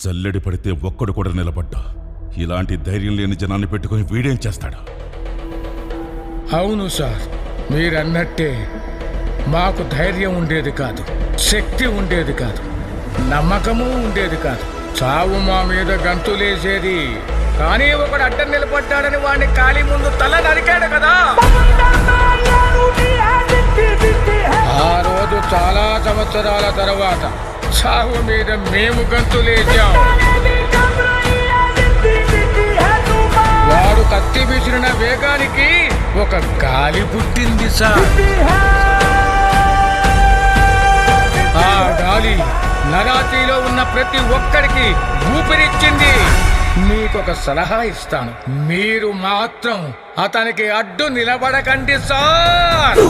చల్లడి పడితే ఒక్కడు కూడా నిలబడ్డా. ఇలాంటి ధైర్యం లేని జనాన్ని పెట్టుకుని వీడేం చేస్తాడు? అవును సార్, మీరన్నట్టే మాకు ధైర్యం ఉండేది కాదు, శక్తి ఉండేది కాదు, నమ్మకము ఉండేది కాదు. చావు మా మీద గంతులేసేది. కానీ ఒకడు అడ్డం నిలబడ్డాడని వాడిని ఖాళీ ముందు తల నరికాడు కదా. ఆ రోజు చాలా సంవత్సరాల తర్వాత చావు మీద మేము గంతులేసాం. వాడు కత్తి విసిరిన వేగానికి ఒక గాలి పుట్టింది సార్. ఆ గాలి నరాతిలో ఉన్న ప్రతి ఒక్కరికి ఊపిరిచ్చింది. మీకొక సలహా ఇస్తాను, మీరు మాత్రం అతనికి అడ్డు నిలబడకండి సార్.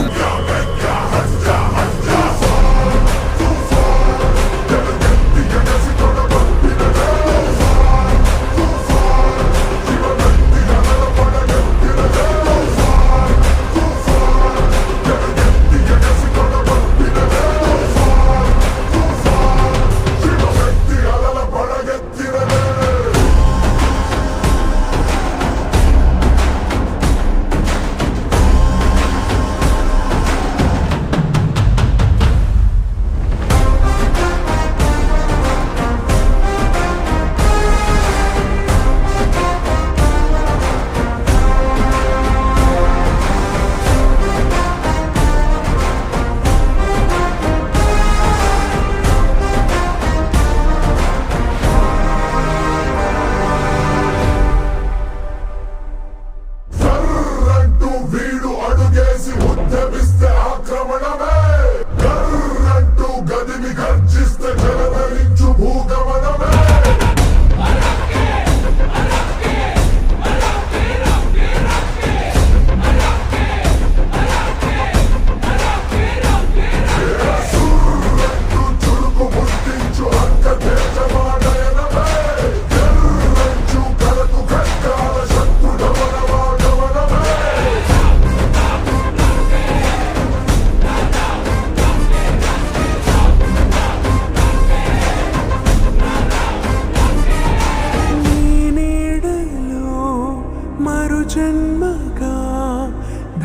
జన్మగా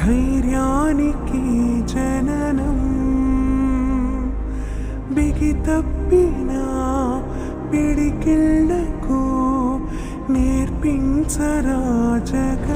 ధైర్యానికి జననం, బిగి తప్పిన పిడికిళ్లకు నేర్పించరా జగ